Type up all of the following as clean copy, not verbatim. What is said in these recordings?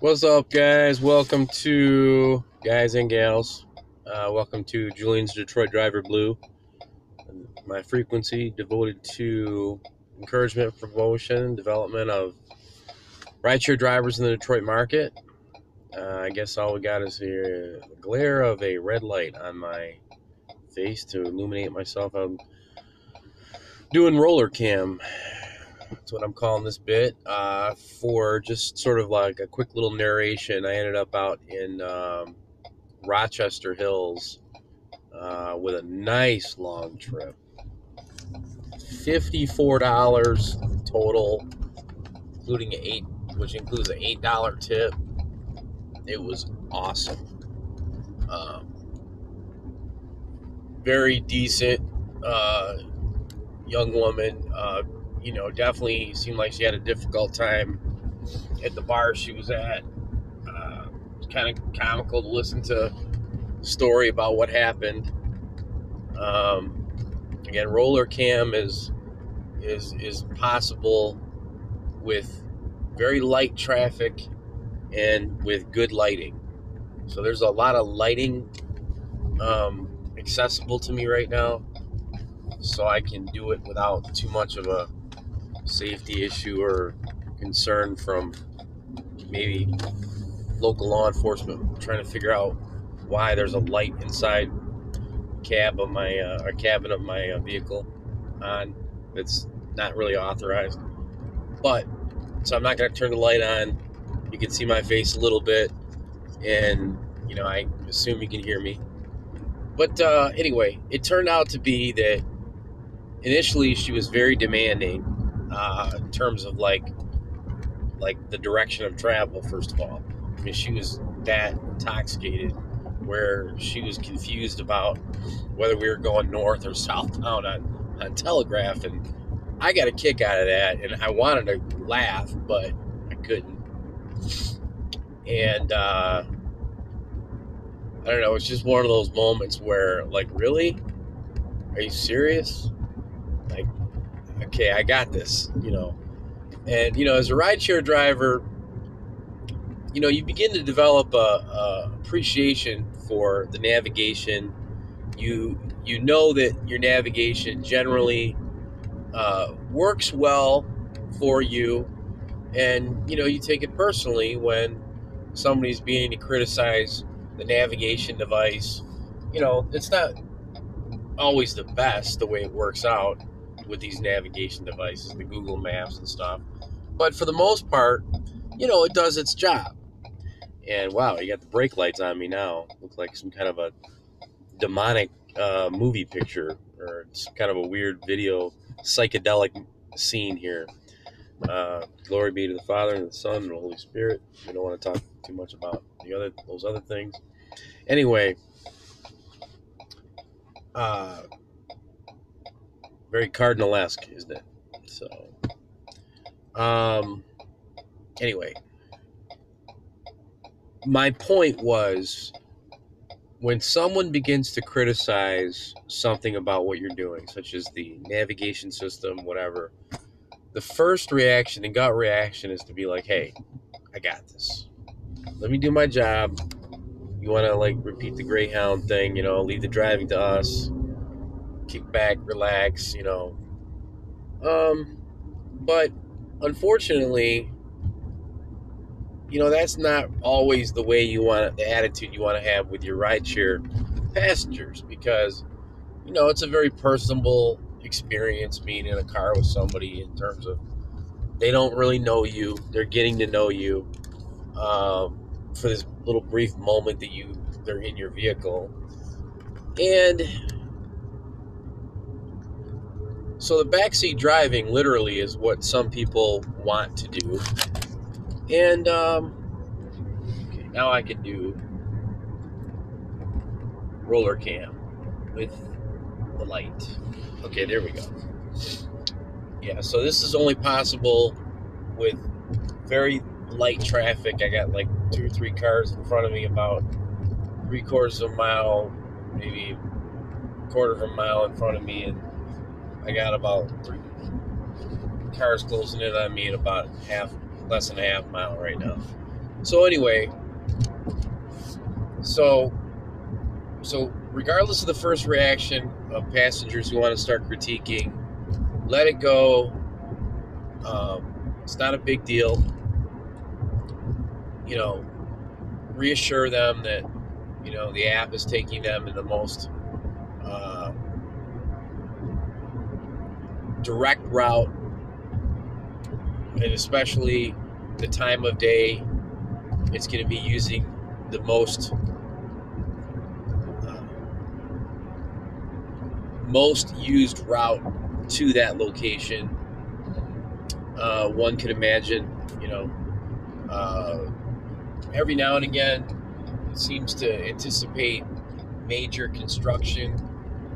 What's up, guys? Welcome to guys and gals. Welcome to Julian's Detroit Driver Blue, my frequency devoted to encouragement, promotion, development of rideshare drivers in the Detroit market. I guess all we got is here the glare of a red light on my face to illuminate myself. I'm doing roller cam. That's what I'm calling this bit. For just sort of like a quick little narration, I ended up out in Rochester Hills with a nice long trip. $54 total, including which includes an $8 tip. It was awesome. Um, Very decent young woman. Definitely seemed like she had a difficult time at the bar she was at. It's kind of comical to listen to the story about what happened. Again, roller cam is possible with very light traffic and with good lighting. So there's a lot of lighting accessible to me right now, so I can do it without too much of a safety issue or concern from maybe local law enforcement trying to figure out why there's a light inside cabin of my vehicle on that's not really authorized. But so I'm not going to turn the light on. You can see my face a little bit, and I assume you can hear me. But anyway, it turned out to be that initially she was very demanding in terms of like the direction of travel. First of all, I mean, she was that intoxicated where she was confused about whether we were going north or southbound on Telegraph, and I got a kick out of that, and I wanted to laugh, but I couldn't. And I don't know, it's just one of those moments where, like, really? Are you serious? Like, okay, I got this, And, as a rideshare driver, you begin to develop a appreciation for the navigation. You know that your navigation generally works well for you, and you take it personally when somebody's beginning to criticize the navigation device. It's not always the best the way it works out with these navigation devices, the Google Maps and stuff, but for the most part, it does its job. And wow, you got the brake lights on me now. Look like some kind of a demonic movie picture, or it's kind of a weird video, psychedelic scene here. Glory be to the Father and the Son and the Holy Spirit. We don't want to talk too much about those other things. Anyway, very cardinal-esque, isn't it? So, anyway, my point was, when someone begins to criticize something about what you're doing, such as the navigation system, whatever, the first reaction and gut reaction is to be like, hey, I got this. Let me do my job. You want to repeat the Greyhound thing, leave the driving to us, kick back, relax, But unfortunately, that's not always the way the attitude you want to have with your rideshare passengers, because, it's a very personable experience being in a car with somebody, in terms of they don't really know you. They're getting to know you for this little brief moment that they're in your vehicle. And so the backseat driving literally is what some people want to do. And okay, now I can do roller cam with the light. Okay, there we go. Yeah, so this is only possible with very light traffic. I got like 2 or 3 cars in front of me, about 3/4 of a mile, maybe 1/4 of a mile in front of me, and I got about 3 cars closing in on me at about less than a half mile right now. So anyway, so regardless of the first reaction of passengers who want to start critiquing, let it go. It's not a big deal. You know, reassure them that, you know, the app is taking them in the most direct route, and especially the time of day it's going to be using the most used route to that location. One could imagine, you know, every now and again it seems to anticipate major construction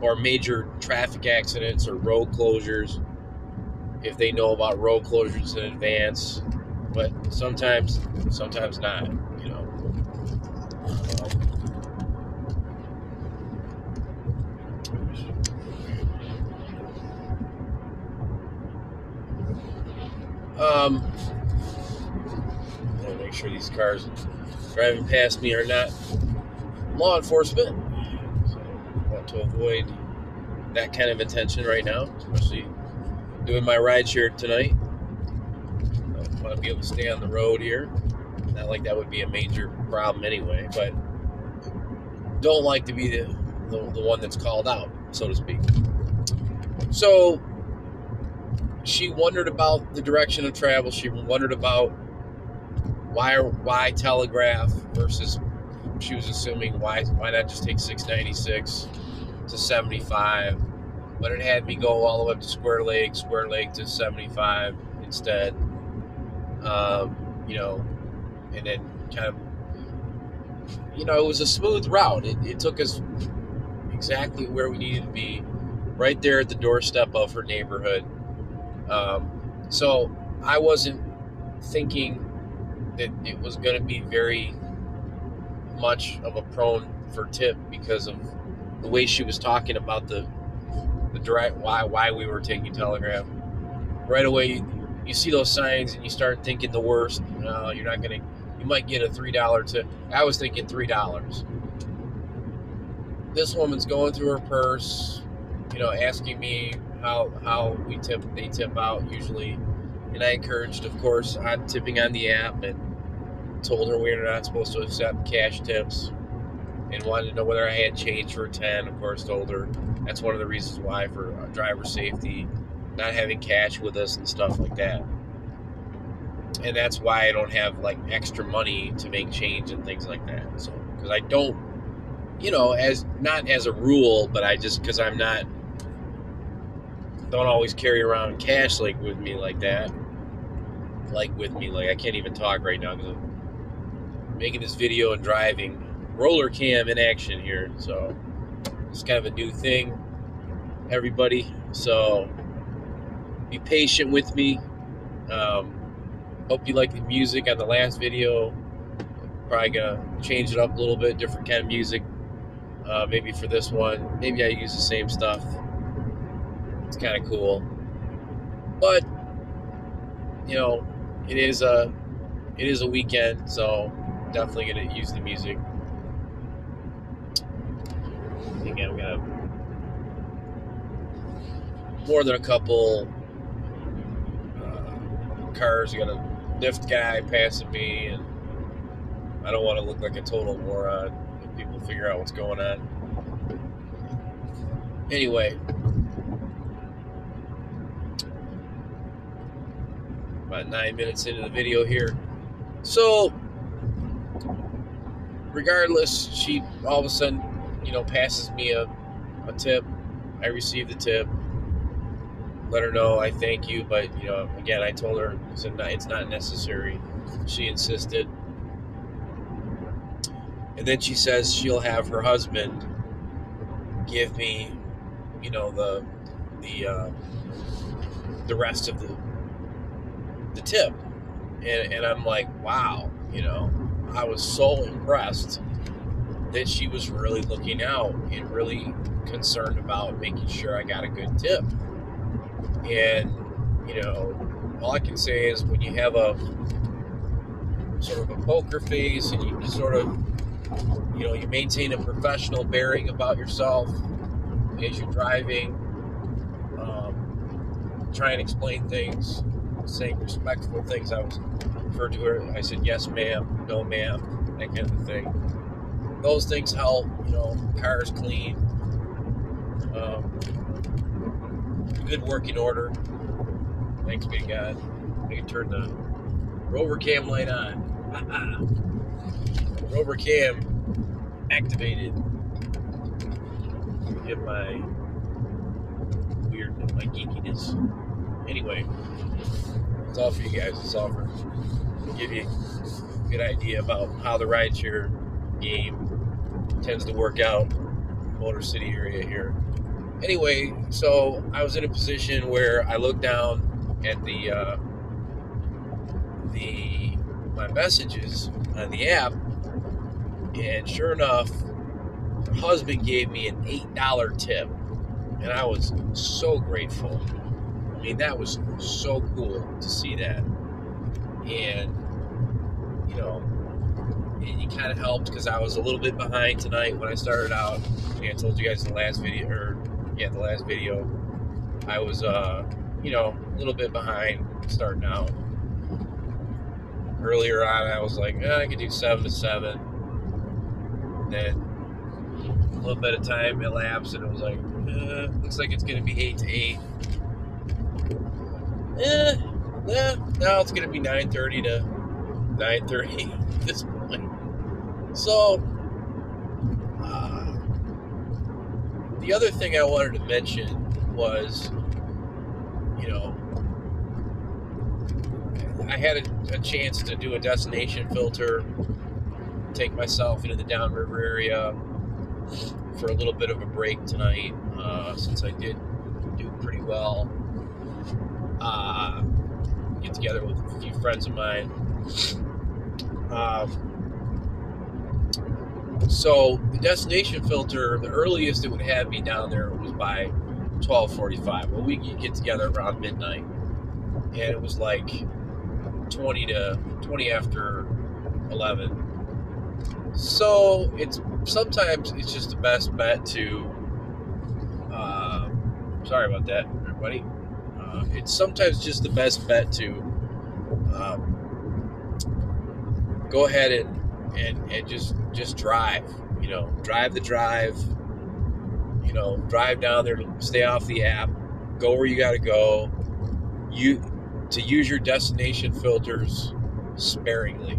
or major traffic accidents or road closures if they know about road closures in advance, but sometimes not, you know. I'll make sure these cars driving past me are not law enforcement. So I want to avoid that kind of attention right now, especially doing my ride share tonight. I want to be able to stay on the road here. Not like that would be a major problem anyway, but don't like to be the one that's called out, so to speak. So she wondered about the direction of travel. She wondered about why telegraph versus, she was assuming why not just take 696 to 75, but it had me go all the way up to Square Lake to 75 instead. You know, and then kind of, you know, it was a smooth route. It took us exactly where we needed to be, right there at the doorstep of her neighborhood. So I wasn't thinking that it was going to be very much of a prone for tip because of the way she was talking about the direct why we were taking telegraph. Right away, you see those signs and you start thinking the worst. You're not going to. You might get a $3 tip. I was thinking $3. This woman's going through her purse, you know, asking me how they tip out usually, and I encouraged, of course, on tipping on the app, and told her we were not supposed to accept cash tips, and wanted to know whether I had change for a 10. Of course, told her that's one of the reasons why, for driver safety, not having cash with us and stuff like that. And that's why I don't have like extra money to make change and things like that. So, because I don't, you know, not as a rule, but I just, because I'm not, don't always carry around cash like with me like that. Like I can't even talk right now because I'm making this video and driving. Roller cam in action here. So it's kind of a new thing, everybody. So be patient with me. Hope you like the music on the last video. Probably gonna change it up a little bit, different kind of music. Maybe for this one, maybe I use the same stuff. It's kind of cool, but you know, it is a weekend, so definitely gonna use the music. Again, we got more than a couple cars. You got a lift guy passing me, and I don't want to look like a total moron if people figure out what's going on. Anyway, about 9 minutes into the video here. So, regardless, she all of a sudden, you know, passes me a tip. I receive the tip. Let her know I thank you, but, you know, again, I told her it's not necessary. She insisted. And then she says she'll have her husband give me, you know, the rest of the tip. And I'm like, wow, you know, I was so impressed that she was really looking out and really concerned about making sure I got a good tip. And, you know, all I can say is when you have sort of a poker face, and you sort of, you maintain a professional bearing about yourself as you're driving. Try and explain things, saying respectful things. I was referred to her. I said, yes, ma'am, no, ma'am, that kind of thing. Those things help. Cars clean, good working order. Thanks be to God. I can turn the rover cam light on. Rover cam activated. Get my weirdness, my geekiness. Anyway, it's all for you guys. It's all for give you a good idea about how the rideshare game tends to work out in the Motor City area here. Anyway, so I was in a position where I looked down at my messages on the app, and sure enough, her husband gave me an $8 tip, and I was so grateful. I mean, that was so cool to see that, and it kind of helped because I was a little bit behind tonight when I started out. I told you guys in the last video, I was a little bit behind starting out. Earlier on, I was like, I could do 7 to 7. And then a little bit of time elapsed, and it was like, looks like it's going to be 8 to 8. Now it's going to be 9:30 to 9:30 at this point. So, the other thing I wanted to mention was, I had a chance to do a destination filter, take myself into the Downriver area for a little bit of a break tonight, since I did do pretty well. Get together with a few friends of mine. So the destination filter, the earliest it would have me down there was by 12:45. Well, we could get together around midnight, and it was like 20 after 11. So sometimes it's just the best bet to. Sorry about that, everybody. It's sometimes just the best bet to go ahead and just drive. Drive the drive. Drive down there, stay off the app, go where you got to go. To use your destination filters sparingly.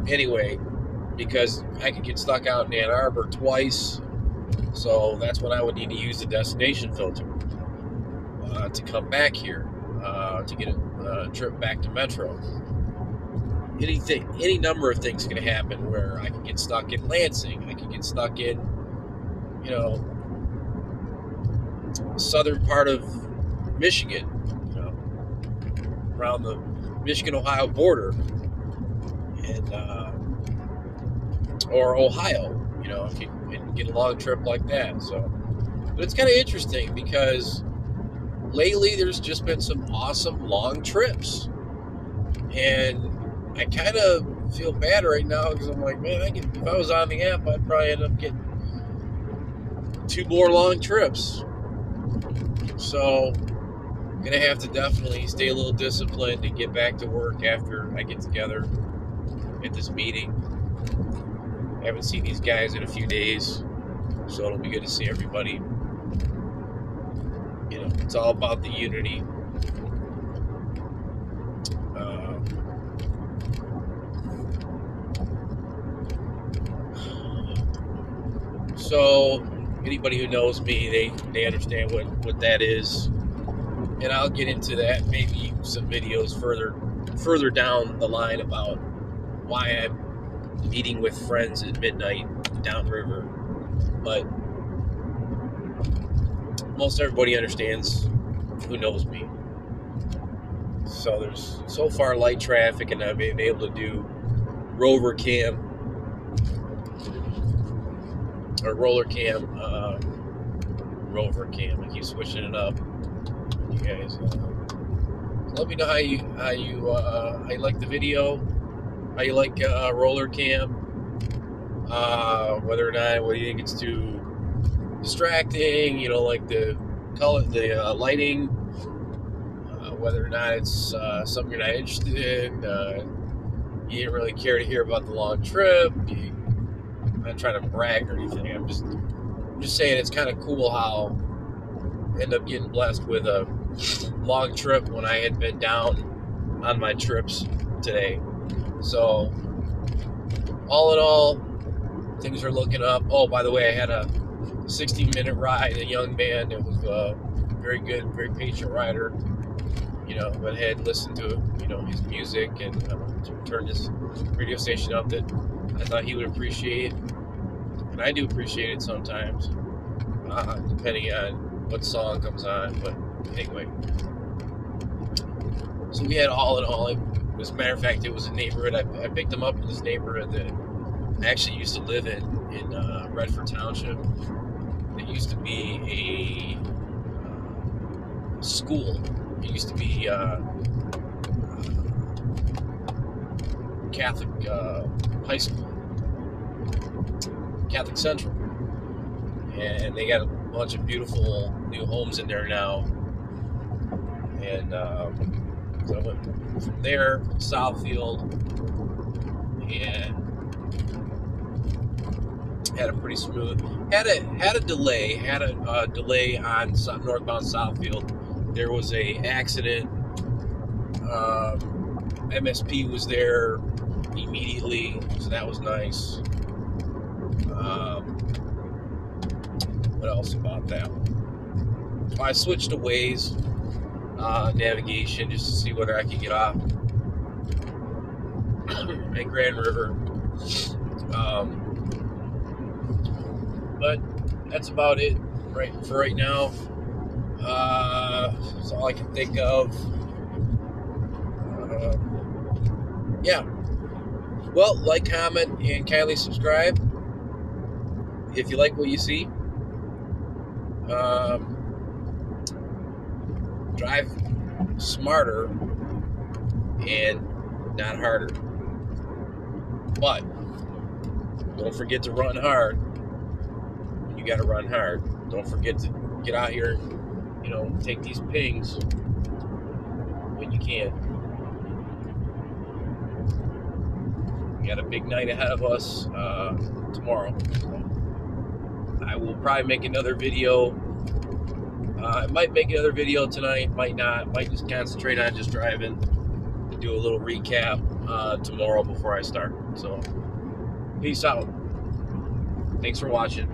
Anyway, because I could get stuck out in Ann Arbor twice, so that's when I would need to use the destination filter to come back here to get a trip back to Metro. Any number of things can happen where I can get stuck in Lansing. I can get stuck in, southern part of Michigan, around the Michigan-Ohio border, and or Ohio, if you can get a long trip like that. So, but it's kind of interesting because lately there's just been some awesome long trips, and I kind of feel bad right now because I'm like, man, if I was on the app, I'd probably end up getting 2 more long trips. So I'm gonna have to definitely stay a little disciplined and get back to work after I get together at this meeting. I haven't seen these guys in a few days, so it'll be good to see everybody. It's all about the unity. So anybody who knows me, they understand what that is, and I'll get into that maybe some videos further down the line about why I'm meeting with friends at midnight downriver. But most everybody understands who knows me. So there's so far light traffic, and I've been able to do rover cam or roller cam Rover cam. I keep switching it up. You guys, let me know how you like the video, how you like roller cam, whether or not, whether you think it's too distracting, you know, like the color, the lighting, whether or not it's something you're not interested in. You didn't really care to hear about the long trip. I'm not trying to brag or anything. I'm just saying it's kind of cool how I end up getting blessed with a long trip when I had been down on my trips today. So all in all, things are looking up. Oh, by the way, I had a 16-minute ride, a young man. It was very good, very patient rider. You know, went ahead and listened to, you know, his music and turned his radio station up that I thought he would appreciate. And I do appreciate it sometimes, depending on what song comes on. But anyway, so we had all in all, as a matter of fact, it was a neighborhood. I picked him up in this neighborhood that I actually used to live in Redford Township. It used to be a school. It used to be Catholic high school, Catholic Central, and they got a bunch of beautiful new homes in there now. And so I went from there to Southfield and had a pretty smooth. Had a delay on northbound Southfield. There was a accident. MSP was there immediately, so that was nice. What else about that? I switched to Waze navigation just to see whether I could get off at Grand River. But that's about it for right now. That's all I can think of. Yeah. Well, like, comment, and kindly subscribe if you like what you see. Drive smarter and not harder. But don't forget to run hard. You got to run hard. Don't forget to get out here, you know, take these pings when you can. We got a big night ahead of us tomorrow. So I will probably make another video. I might make another video tonight, might not. Might just concentrate on just driving and do a little recap tomorrow before I start. So peace out. Thanks for watching.